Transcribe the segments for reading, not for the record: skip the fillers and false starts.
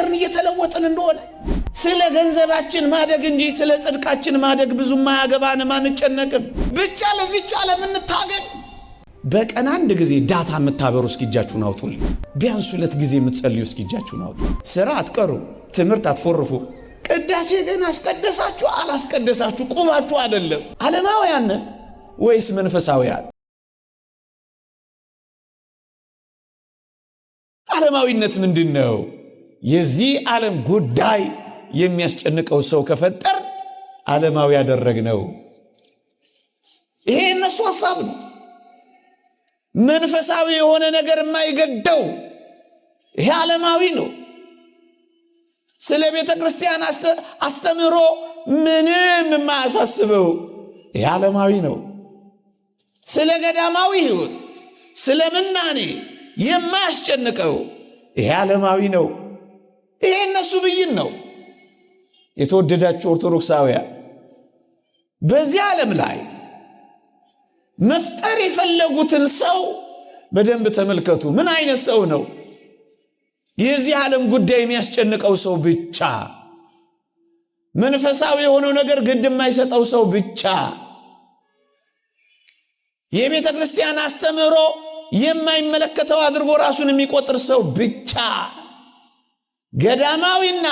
እየተቀየርን እየተለወጥን እንደሆነ ስለ ገንዘባችን ማደግ እንጂ ስለ ጽድቃችን ማደግ ብዙም ማያገባን ማንጨነቅም። ብቻ ለዚህች ዓለም እንታገል። በቀን አንድ ጊዜ ዳታ የምታበሩ እስኪ እጃችሁን አውጡልኝ። ቢያንስ 2 ጊዜ የምትጸልዩ እስኪ እጃችሁን አውጡ። ስራ አትቀሩ፣ ትምህርት አትፎርፉ። ቅዳሴ ግን አስቀደሳችሁ አላስቀደሳችሁ ቁማችሁ አይደለም። ዓለማውያን ወይስ መንፈሳውያን? ዓለማዊነት ምንድነው? የዚህ ዓለም ጉዳይ የሚያስጨንቀው ሰው ከፈጠር ዓለማዊ ያደረግነው። ይሄ እነሱ ሐሳብ ነው። መንፈሳዊ የሆነ ነገር የማይገደው ይሄ ዓለማዊ ነው። ስለ ቤተ ክርስቲያን አስተምሮ ምንም የማያሳስበው ይሄ ዓለማዊ ነው። ስለ ገዳማዊ ሕይወት ስለ ምናኔ የማያስጨንቀው ይሄ ዓለማዊ ነው። ይሄ እነሱ ብይን ነው። የተወደዳችሁ ኦርቶዶክሳውያን በዚህ ዓለም ላይ መፍጠር የፈለጉትን ሰው በደንብ ተመልከቱ። ምን አይነት ሰው ነው? የዚህ ዓለም ጉዳይ የሚያስጨንቀው ሰው ብቻ፣ መንፈሳዊ የሆነው ነገር ግድ የማይሰጠው ሰው ብቻ፣ የቤተ ክርስቲያን አስተምሮ የማይመለከተው አድርጎ ራሱን የሚቆጥር ሰው ብቻ፣ ገዳማዊና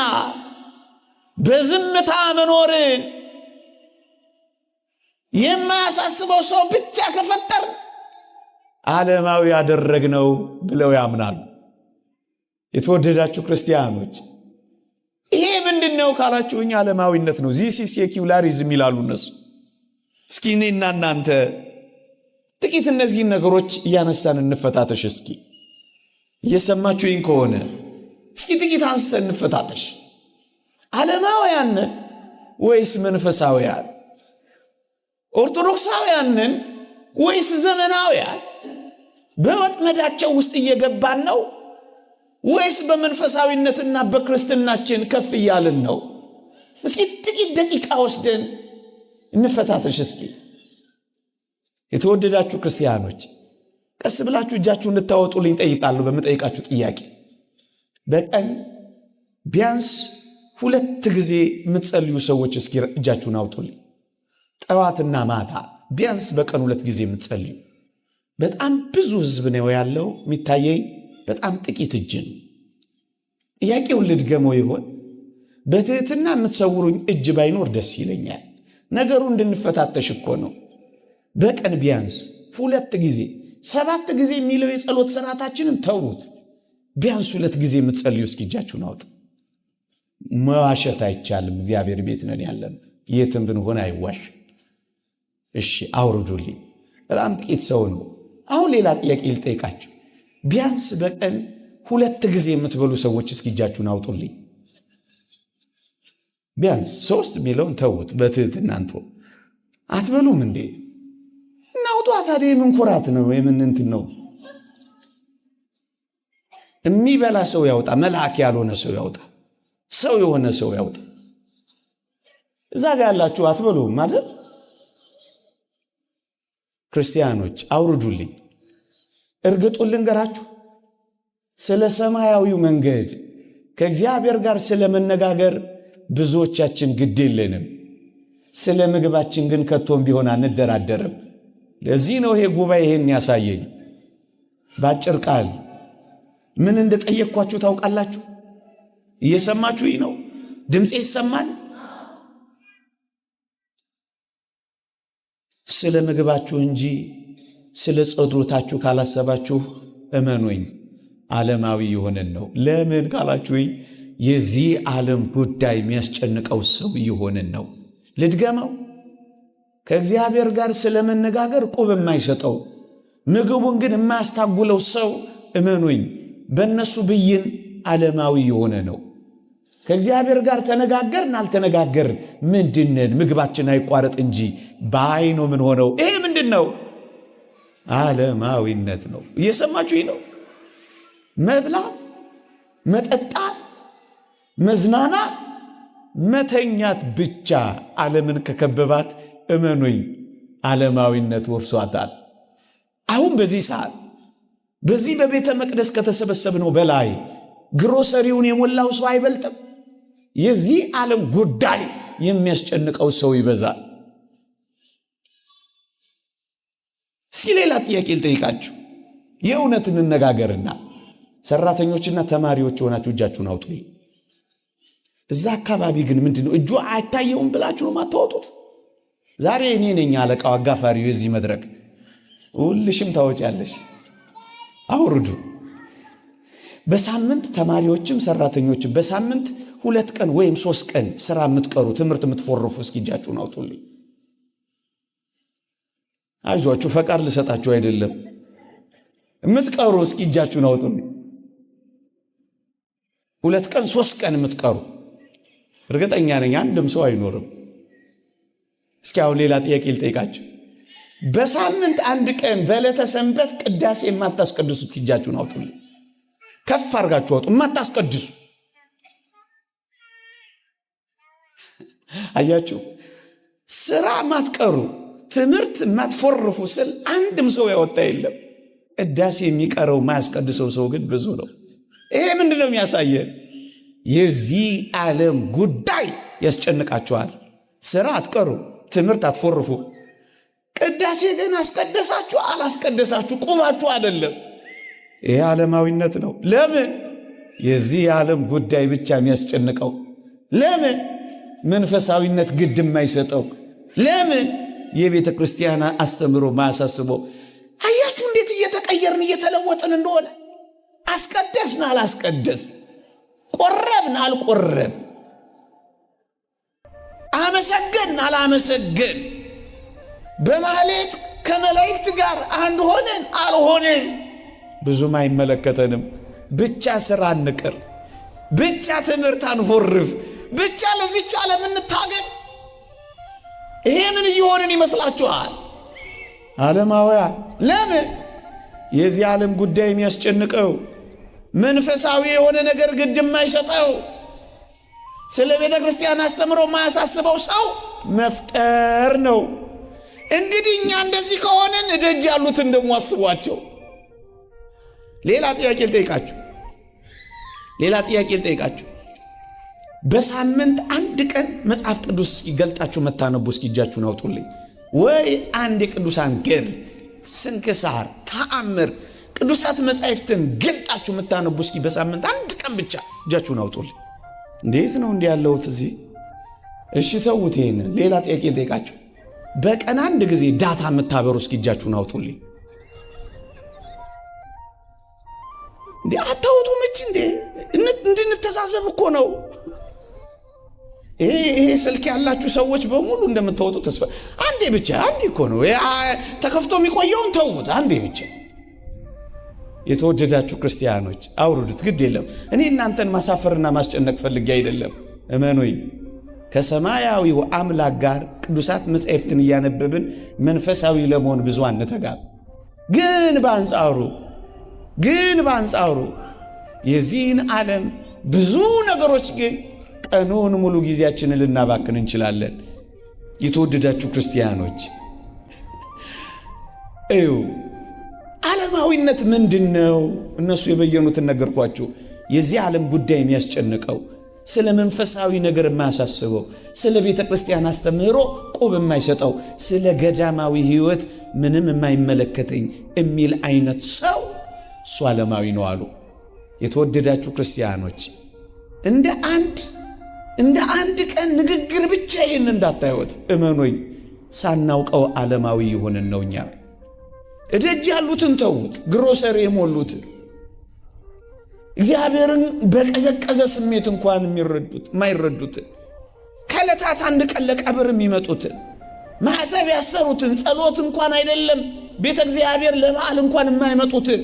በዝምታ መኖርን የማያሳስበው ሰው ብቻ ከፈጠር ዓለማዊ ያደረግነው ብለው ያምናሉ። የተወደዳችሁ ክርስቲያኖች ይሄ ምንድነው ካላችሁኝ ዓለማዊነት ነው። ዚስ ሴኩላሪዝም ይላሉ እነሱ። እስኪ እኔና እናንተ ጥቂት እነዚህን ነገሮች እያነሳን እንፈታተሽ። እስኪ እየሰማችሁኝ ከሆነ እስኪ ጥቂት አንስተን እንፈታተሽ። ዓለማውያን ወይስ መንፈሳውያን? ኦርቶዶክሳውያንን ወይስ ዘመናውያን? በወጥመዳቸው ውስጥ እየገባን ነው ወይስ በመንፈሳዊነትና በክርስትናችን ከፍ እያልን ነው? እስኪ ጥቂት ደቂቃ ወስደን እንፈታተሽ። እስኪ የተወደዳችሁ ክርስቲያኖች ቀስ ብላችሁ እጃችሁ እንድታወጡልኝ ጠይቃለሁ። በመጠይቃችሁ ጥያቄ በቀን ቢያንስ 2 ጊዜ የምትጸልዩ ሰዎች እስኪ እጃችሁን አውጡልኝ። ጠዋትና ማታ ቢያንስ በቀን 2 ጊዜ የምትጸልዩ። በጣም ብዙ ሕዝብ ነው ያለው። የሚታየኝ በጣም ጥቂት እጅ ነው። ጥያቄውን ልድገመው ይሆን? በትህትና የምትሰውሩኝ እጅ ባይኖር ደስ ይለኛል። ነገሩ እንድንፈታተሽ እኮ ነው። በቀን ቢያንስ 2 ጊዜ 7 ጊዜ የሚለው የጸሎት ሥርዓታችንን ተውት። ቢያንስ 2 ጊዜ የምትጸልዩ እስኪ እጃችሁን አውጡ። መዋሸት አይቻልም። እግዚአብሔር ቤት ነን ያለን፣ የትም ብንሆን አይዋሽ። እሺ አውርዱልኝ። በጣም ጥቂት ሰው ነው። አሁን ሌላ ጥያቄ ልጠይቃችሁ። ቢያንስ በቀን 2 ጊዜ የምትበሉ ሰዎች እስኪ እጃችሁን አውጡልኝ። ቢያንስ 3 የሚለውን ተውት። በትህትና እንተው። አትበሉም እንዴ? እናውጡ። ታዲያ የምን ኩራት ነው? የምን እንትን ነው? የሚበላ ሰው ያውጣ፣ መልአክ ያልሆነ ሰው ያውጣ፣ ሰው የሆነ ሰው ያውጣ። እዛ ጋር ያላችሁ አትበሉም ማለት ክርስቲያኖች አውርዱልኝ። እርግጡን ልንገራችሁ፣ ስለ ሰማያዊው መንገድ ከእግዚአብሔር ጋር ስለ መነጋገር ብዙዎቻችን ግድ የለንም። ስለ ምግባችን ግን ከቶም ቢሆን አንደራደርም። ለዚህ ነው ይሄ ጉባኤ ይሄን ያሳየኝ። ባጭር ቃል ምን እንደጠየቅኳችሁ ታውቃላችሁ? እየሰማችሁኝ ነው? ድምፄ ይሰማል? ስለ ምግባችሁ እንጂ ስለ ጸሎታችሁ ካላሰባችሁ እመኑኝ ዓለማዊ የሆነን ነው። ለምን ካላችሁኝ የዚህ ዓለም ጉዳይ የሚያስጨንቀው ሰው የሆነን ነው። ልድገመው። ከእግዚአብሔር ጋር ስለ መነጋገር ቁብ የማይሰጠው ምግቡን ግን የማያስታጉለው ሰው እመኑኝ በእነሱ ብይን ዓለማዊ የሆነ ነው። ከእግዚአብሔር ጋር ተነጋገርን አልተነጋገርን ምንድነን? ምግባችን አይቋረጥ እንጂ ባይ ነው ምን ሆነው። ይሄ ምንድነው? ዓለማዊነት ነው። እየሰማችሁኝ ነው? መብላት፣ መጠጣት፣ መዝናናት፣ መተኛት ብቻ ዓለምን ከከበባት እመኑኝ ዓለማዊነት ወርሷታል። አሁን በዚህ ሰዓት በዚህ በቤተ መቅደስ ከተሰበሰብነው በላይ ግሮሰሪውን የሞላው ሰው አይበልጥም። የዚህ ዓለም ጉዳይ የሚያስጨንቀው ሰው ይበዛል። እስኪ ሌላ ጥያቄ ልጠይቃችሁ። የእውነት እንነጋገርና ሰራተኞችና ተማሪዎች ሆናችሁ እጃችሁን አውጡ። እዛ አካባቢ ግን ምንድነው እጁ አይታየውም ብላችሁ ነው ማታወጡት? ዛሬ እኔ ነኝ አለቃው አጋፋሪው የዚህ መድረክ። ሁልሽም ታወጫለሽ። አውርዱ። በሳምንት ተማሪዎችም ሰራተኞችም በሳምንት 2 ቀን ወይም 3 ቀን ስራ የምትቀሩ ትምህርት የምትፎርፉ እስኪ እጃችሁን አውጡልኝ። አይዟችሁ ፈቃድ ልሰጣችሁ አይደለም። የምትቀሩ እስኪ እጃችሁን አውጡልኝ። 2 ቀን 3 ቀን የምትቀሩ እርግጠኛ ነኝ አንድም ሰው አይኖርም። እስኪ አሁን ሌላ ጥያቄ ልጠይቃችሁ። በሳምንት 1 ቀን በዕለተ ሰንበት ቅዳሴ የማታስቀድሱ እጃችሁን አውጡልኝ። ከፍ አድርጋችሁ አውጡ። የማታስቀድሱ አያችሁ፣ ስራ ማትቀሩ ትምህርት ማትፎርፉ ስል አንድም ሰው ያወጣ የለም። ቅዳሴ የሚቀረው ማያስቀድሰው ሰው ግን ብዙ ነው። ይሄ ምንድነው የሚያሳየን? የዚህ ዓለም ጉዳይ ያስጨንቃችኋል። ስራ አትቀሩ፣ ትምህርት አትፎርፉ። ቅዳሴ ግን አስቀደሳችሁ አላስቀደሳችሁ ቁማችሁ አይደለም። ይሄ ዓለማዊነት ነው። ለምን? የዚህ ዓለም ጉዳይ ብቻ የሚያስጨንቀው። ለምን? መንፈሳዊነት ግድ የማይሰጠው። ለምን? የቤተ ክርስቲያን አስተምሮ ማያሳስበው። አያችሁ እንዴት እየተቀየርን እየተለወጥን እንደሆነ። አስቀደስን አላስቀደስ፣ ቆረብን አልቆረብ፣ አመሰገን አላመሰገን፣ በማህሌት ከመላእክት ጋር አንድ ሆነን አልሆነን ብዙም አይመለከተንም። ብቻ ስራ እንቅር፣ ብቻ ትምህርት አንፎርፍ፣ ብቻ ለዚህች ዓለም እንታገል። ይሄንን እየሆንን ይመስላችኋል ዓለማውያን? ለምን? የዚህ ዓለም ጉዳይ የሚያስጨንቀው መንፈሳዊ የሆነ ነገር ግድ የማይሰጠው ስለ ቤተ ክርስቲያን አስተምሮ የማያሳስበው ሰው መፍጠር ነው። እንግዲህ እኛ እንደዚህ ከሆነን እደጅ ያሉትን ደግሞ አስቧቸው። ሌላ ጥያቄ ልጠይቃችሁ። በሳምንት 1 ቀን መጽሐፍ ቅዱስ ገልጣችሁ መታነቡ እስኪ እጃችሁን አውጡልኝ። ወይ አንድ የቅዱሳን ገድል፣ ስንክሳር፣ ተአምር፣ ቅዱሳት መጻሕፍትን ገልጣችሁ መታነቡ እስኪ በሳምንት 1 ቀን ብቻ እጃችሁን አውጡልኝ። እንዴት ነው እንዲህ ያለሁት እዚህ? እሺ ተውት ይሄንን። ሌላ ጥያቄ ልጠይቃችሁ። በቀን 1 ጊዜ ዳታ የምታበሩ እስኪ እጃችሁን አውጡልኝ። እንዴ አታውጡም? እቺ እንዴ እንድንተሳሰብ እኮ ነው። ይሄ ስልክ ያላችሁ ሰዎች በሙሉ እንደምታወጡ ተስፋ። አንዴ እኮ ነው ተከፍቶ የሚቆየውን ተውት። አንዴ ብቻ። የተወደዳችሁ ክርስቲያኖች አውርዱት፣ ግድ የለም። እኔ እናንተን ማሳፈርና ማስጨነቅ ፈልጌ አይደለም። እመኑኝ፣ ከሰማያዊው አምላክ ጋር ቅዱሳት መጻሕፍትን እያነበብን መንፈሳዊ ለመሆን ብዙ አንተጋም። ግን በአንጻሩ የዚህን ዓለም ብዙ ነገሮች ግን ቀኑን ሙሉ ጊዜያችንን ልናባክን እንችላለን። የተወደዳችሁ ክርስቲያኖች እዩ፣ ዓለማዊነት ምንድነው? እነሱ የበየኑትን ነገርኳችሁ። የዚህ ዓለም ጉዳይ የሚያስጨንቀው፣ ስለ መንፈሳዊ ነገር የማያሳስበው፣ ስለ ቤተ ክርስቲያን አስተምህሮ ቁብ የማይሰጠው፣ ስለ ገዳማዊ ሕይወት ምንም የማይመለከተኝ የሚል አይነት ሰው እሱ ዓለማዊ ነው አሉ። የተወደዳችሁ ክርስቲያኖች እንደ አንድ ቀን ንግግር ብቻ ይህን እንዳታዩት። እመኖኝ፣ ሳናውቀው ዓለማዊ የሆንን ነው። እኛ እደጅ ያሉትን ተዉት፣ ግሮሰሪ የሞሉትን እግዚአብሔርን በቀዘቀዘ ስሜት እንኳን የማይረዱትን፣ ከዕለታት 1 ቀን ለቀብር የሚመጡትን፣ ማዕተብ ያሰሩትን፣ ጸሎት እንኳን አይደለም ቤተ እግዚአብሔር ለበዓል እንኳን የማይመጡትን፣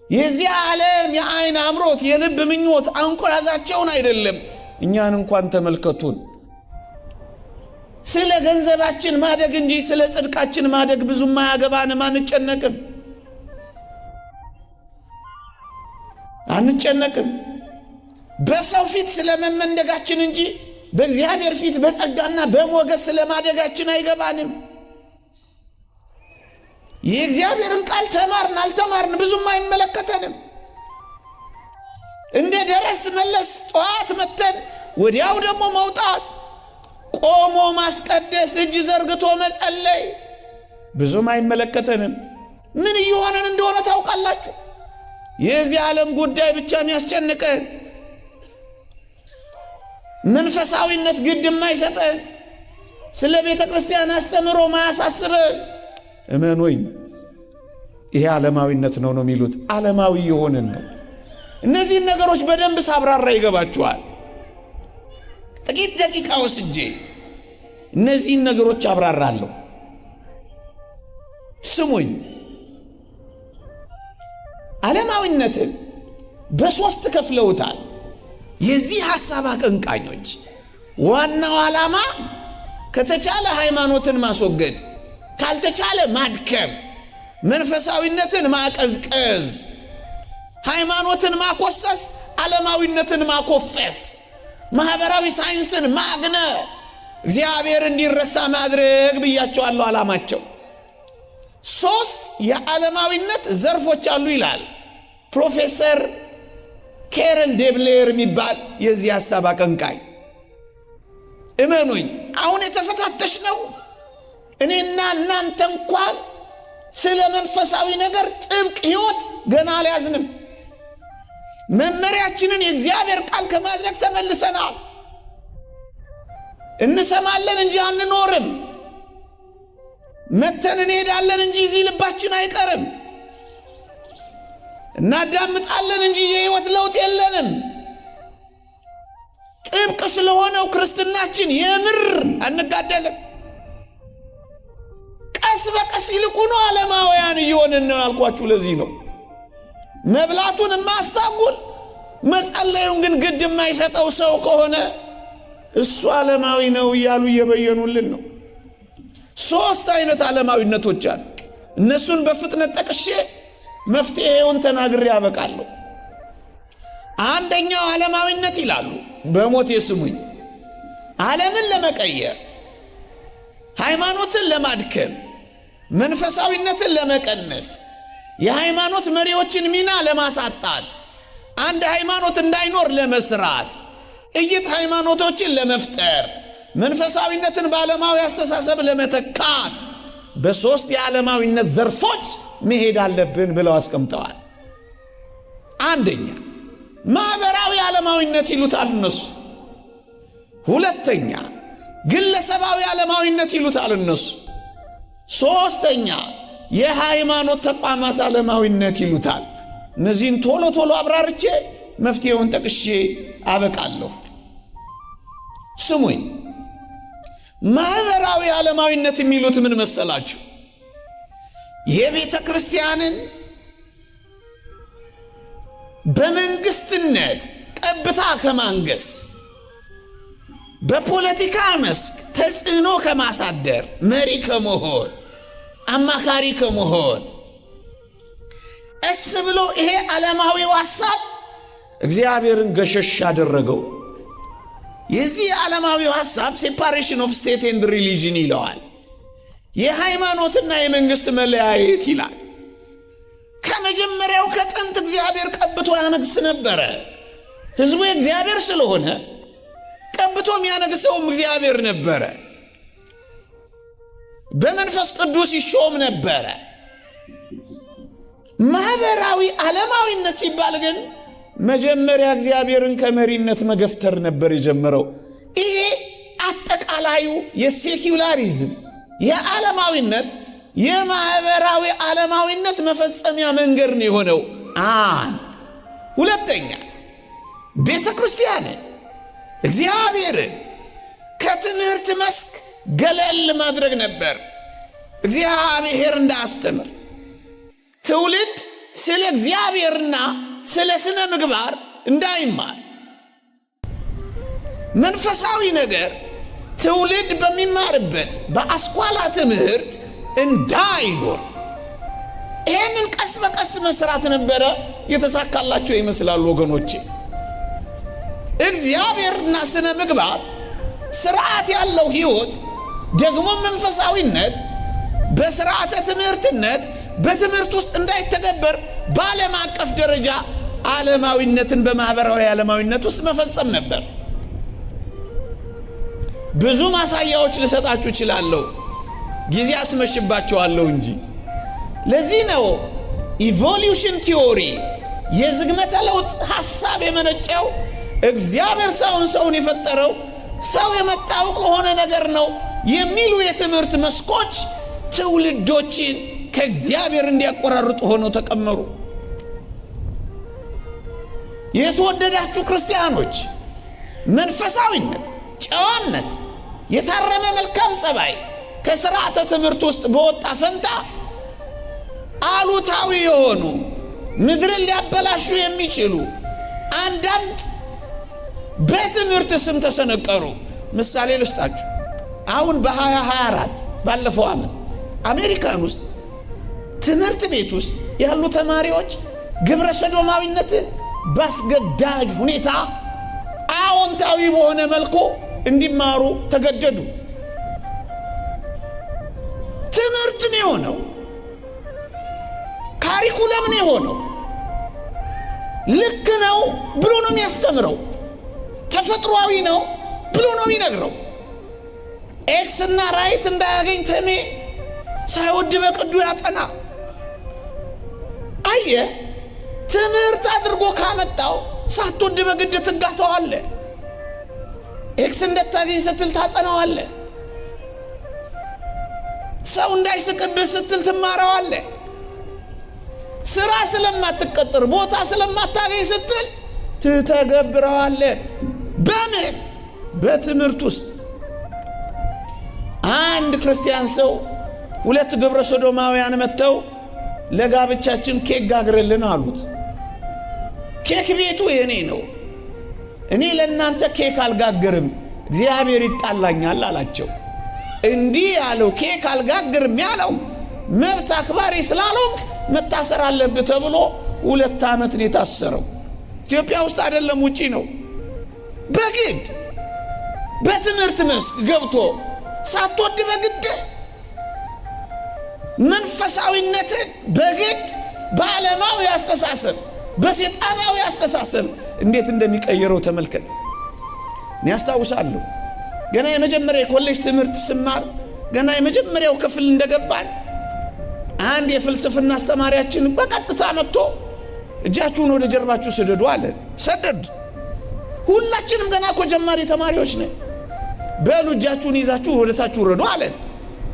የዚህ ዓለም የዓይን አምሮት የልብ ምኞት አንቆ ያዛቸውን አይደለም እኛን እንኳን ተመልከቱን። ስለ ገንዘባችን ማደግ እንጂ ስለ ጽድቃችን ማደግ ብዙም አያገባንም፣ አንጨነቅም። በሰው ፊት ስለ መመንደጋችን እንጂ በእግዚአብሔር ፊት በጸጋና በሞገስ ስለ ማደጋችን አይገባንም። የእግዚአብሔርን ቃል ተማርን አልተማርን ብዙም አይመለከተንም። እንደ ደረስ መለስ ጠዋት መተን ወዲያው ደግሞ መውጣት፣ ቆሞ ማስቀደስ፣ እጅ ዘርግቶ መጸለይ ብዙም አይመለከተንም። ምን እየሆነን እንደሆነ ታውቃላችሁ? የዚህ ዓለም ጉዳይ ብቻ የሚያስጨንቀን፣ መንፈሳዊነት ግድ የማይሰጠን፣ ስለ ቤተ ክርስቲያን አስተምሮ ማያሳስበን። እመኑኝ ይሄ ዓለማዊነት ነው የሚሉት። ዓለማዊ የሆንን ነው። እነዚህን ነገሮች በደንብ ሳብራራ ይገባችኋል። ጥቂት ደቂቃ ወስጄ እነዚህን ነገሮች አብራራለሁ። ስሙኝ። ዓለማዊነትን በሶስት ከፍለውታል የዚህ ሐሳብ አቀንቃኞች። ዋናው ዓላማ ከተቻለ ሃይማኖትን ማስወገድ፣ ካልተቻለ ማድከም፣ መንፈሳዊነትን ማቀዝቀዝ፣ ሃይማኖትን ማኮሰስ፣ ዓለማዊነትን ማኮፈስ፣ ማህበራዊ ሳይንስን ማግነ፣ እግዚአብሔር እንዲረሳ ማድረግ ብያቸዋለሁ ዓላማቸው። ሶስት የዓለማዊነት ዘርፎች አሉ ይላል ፕሮፌሰር ኬረን ዴብሌር የሚባል የዚህ ሐሳብ አቀንቃኝ። እመኑኝ አሁን የተፈታተሽነው እኔና እናንተ እንኳን ስለ መንፈሳዊ ነገር ጥብቅ ሕይወት ገና አልያዝንም። መመሪያችንን የእግዚአብሔር ቃል ከማድረግ ተመልሰናል። እንሰማለን እንጂ አንኖርም። መተን እንሄዳለን እንጂ እዚህ ልባችን አይቀርም። እናዳምጣለን እንጂ የሕይወት ለውጥ የለንም። ጥብቅ ስለሆነው ክርስትናችን የምር አንጋደልም። ቀስ በቀስ ይልቁኑ ዓለማውያን እየሆንን ነው ያልኳችሁ ለዚህ ነው። መብላቱን ማስታጉል፣ መጸለዩን ግን ግድ የማይሰጠው ሰው ከሆነ እሱ ዓለማዊ ነው እያሉ እየበየኑልን ነው። ሶስት አይነት ዓለማዊነቶች አሉ። እነሱን በፍጥነት ጠቅሼ መፍትሄውን ተናግሬ ያበቃለሁ። አንደኛው ዓለማዊነት ይላሉ በሞት የስሙኝ፣ ዓለምን ለመቀየር፣ ሃይማኖትን ለማድከም፣ መንፈሳዊነትን ለመቀነስ፣ የሃይማኖት መሪዎችን ሚና ለማሳጣት፣ አንድ ሃይማኖት እንዳይኖር ለመስራት፣ ጥቂት ሃይማኖቶችን ለመፍጠር፣ መንፈሳዊነትን በዓለማዊ አስተሳሰብ ለመተካት በሶስት የዓለማዊነት ዘርፎች መሄድ አለብን ብለው አስቀምጠዋል። አንደኛ ማህበራዊ ዓለማዊነት ይሉታል እነሱ። ሁለተኛ ግለሰባዊ ዓለማዊነት ይሉታል እነሱ። ሶስተኛ የሃይማኖት ተቋማት ዓለማዊነት ይሉታል። እነዚህን ቶሎ ቶሎ አብራርቼ መፍትሄውን ጠቅሼ አበቃለሁ። ስሙኝ። ማህበራዊ ዓለማዊነት የሚሉት ምን መሰላችሁ? የቤተ ክርስቲያንን በመንግስትነት ቀብታ ከማንገስ፣ በፖለቲካ መስክ ተጽዕኖ ከማሳደር፣ መሪ ከመሆን፣ አማካሪ ከመሆን እስ ብሎ ይሄ ዓለማዊው ሐሳብ እግዚአብሔርን ገሸሽ አደረገው። የዚህ ዓለማዊው ሐሳብ ሴፓሬሽን ኦፍ ስቴት ኤንድ ሪሊጅን ይለዋል። የሃይማኖትና የመንግስት መለያየት ይላል። ከመጀመሪያው ከጥንት እግዚአብሔር ቀብቶ ያነግስ ነበረ። ህዝቡ እግዚአብሔር ስለሆነ ቀብቶ የሚያነግሰውም እግዚአብሔር ነበረ። በመንፈስ ቅዱስ ይሾም ነበረ። ማህበራዊ ዓለማዊነት ሲባል ግን መጀመሪያ እግዚአብሔርን ከመሪነት መገፍተር ነበር የጀመረው። ይሄ አጠቃላዩ የሴኩላሪዝም የዓለማዊነት የማህበራዊ ዓለማዊነት መፈጸሚያ መንገድ ነው የሆነው። ሁለተኛ ቤተ ክርስቲያንን እግዚአብሔርን ከትምህርት መስክ ገለል ማድረግ ነበር። እግዚአብሔር እንዳስተምር ትውልድ ስለ እግዚአብሔርና ስለ ስነ ምግባር እንዳይማር፣ መንፈሳዊ ነገር ትውልድ በሚማርበት በአስኳላ ትምህርት እንዳይኖር ይሄንን ቀስ በቀስ መስራት ነበረ። የተሳካላቸው ይመስላል ወገኖቼ። እግዚአብሔርና ስነ ምግባር፣ ስርዓት ያለው ህይወት፣ ደግሞ መንፈሳዊነት በስርዓተ ትምህርትነት በትምህርት ውስጥ እንዳይተገበር በዓለም አቀፍ ደረጃ ዓለማዊነትን በማህበራዊ ዓለማዊነት ውስጥ መፈጸም ነበር። ብዙ ማሳያዎች ልሰጣችሁ እችላለሁ፣ ጊዜ አስመሽባቸዋለሁ እንጂ። ለዚህ ነው ኢቮሉሽን ቲዮሪ የዝግመተ ለውጥ ሐሳብ የመነጨው እግዚአብሔር ሰውን የፈጠረው ሰው የመጣው ከሆነ ነገር ነው የሚሉ የትምህርት መስኮች ትውልዶችን ከእግዚአብሔር እንዲያቆራርጡ ሆነው ተቀመሩ። የተወደዳችሁ ክርስቲያኖች፣ መንፈሳዊነት፣ ጨዋነት፣ የታረመ መልካም ጸባይ ከሥርዓተ ትምህርት ውስጥ በወጣ ፈንታ አሉታዊ የሆኑ ምድርን ሊያበላሹ የሚችሉ አንዳንድ በትምህርት ስም ተሰነቀሩ። ምሳሌ ልስጣችሁ። አሁን በ2024 ባለፈው ዓመት አሜሪካን ውስጥ ትምህርት ቤት ውስጥ ያሉ ተማሪዎች ግብረ ሰዶማዊነትን ባስገዳጅ ሁኔታ አዎንታዊ በሆነ መልኩ እንዲማሩ ተገደዱ። ትምህርት ነው የሆነው፣ ካሪኩለም ነው የሆነው። ልክ ነው ብሎ ነው የሚያስተምረው፣ ተፈጥሯዊ ነው ብሎ ነው የሚነግረው። ኤክስ እና ራይት እንዳያገኝ ተሜ ሳይወድ በቅዱ ያጠና። አየ ትምህርት አድርጎ ካመጣው ሳትወድ በግድ ትጋተዋለ። ኤክስ እንደታገኝ ስትል ታጠናዋለ። ሰው እንዳይስቅብህ ስትል ትማረዋለ። ስራ ስለማትቀጥር ቦታ ስለማታገኝ ስትል ትተገብረዋለ። በምን? በትምህርት ውስጥ። አንድ ክርስቲያን ሰው ሁለት ግብረ ሰዶማውያን መጥተው ለጋብቻችን ኬክ ጋግረልን አሉት። ኬክ ቤቱ የኔ ነው፣ እኔ ለእናንተ ኬክ አልጋግርም፣ እግዚአብሔር ይጣላኛል አላቸው። እንዲህ ያለው ኬክ አልጋግርም ያለው መብት አክባሪ ስላልሆንክ መታሰር አለብህ ተብሎ 2 ዓመት ነው የታሰረው። ኢትዮጵያ ውስጥ አይደለም ውጪ ነው። በግድ በትምህርት መስክ ገብቶ ሳትወድ በግድ መንፈሳዊነትን በግድ በዓለማዊ አስተሳሰብ በሰይጣናዊ አስተሳሰብ እንዴት እንደሚቀየረው ተመልከት። እኔ አስታውሳለሁ ገና የመጀመሪያ የኮሌጅ ትምህርት ስማር ገና የመጀመሪያው ክፍል እንደገባን አንድ የፍልስፍና አስተማሪያችን በቀጥታ መጥቶ እጃችሁን ወደ ጀርባችሁ ስደዱ አለ። ሰደድ። ሁላችንም ገና እኮ ጀማሪ ተማሪዎች ነን። በሉ እጃችሁን ይዛችሁ ወደ ታች ወረዱ አለ።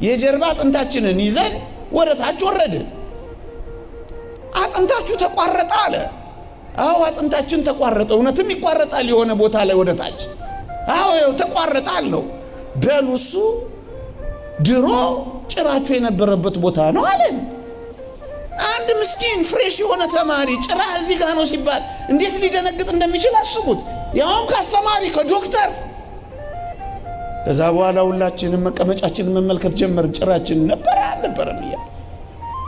የጀርባ አጥንታችንን ይዘን ወደ ታች ወረድን። አጥንታችሁ ተቋረጠ አለ። አዎ አጥንታችን ተቋረጠ። እውነትም ይቋረጣል የሆነ ቦታ ላይ ወደ ታች። አዎ ተቋረጠ አለው። በሉ እሱ ድሮ ጭራችሁ የነበረበት ቦታ ነው አለ። አንድ ምስኪን ፍሬሽ የሆነ ተማሪ ጭራ እዚህ ጋር ነው ሲባል እንዴት ሊደነግጥ እንደሚችል አስቡት። ያውም ከአስተማሪ ከዶክተር። ከዛ በኋላ ሁላችንም መቀመጫችንን መመልከት ጀመርን። ጭራችን ነበር አልነበረም እያለ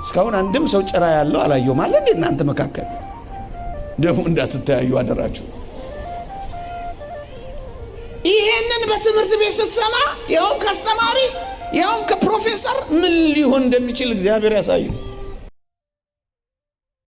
እስካሁን አንድም ሰው ጭራ ያለው አላየሁም አለ። እንዴ እናንተ መካከል ደግሞ እንዳትተያዩ አደራችሁ። ይሄንን በትምህርት ቤት ስትሰማ ያውም ከአስተማሪ ያውም ከፕሮፌሰር ምን ሊሆን እንደሚችል እግዚአብሔር ያሳዩ።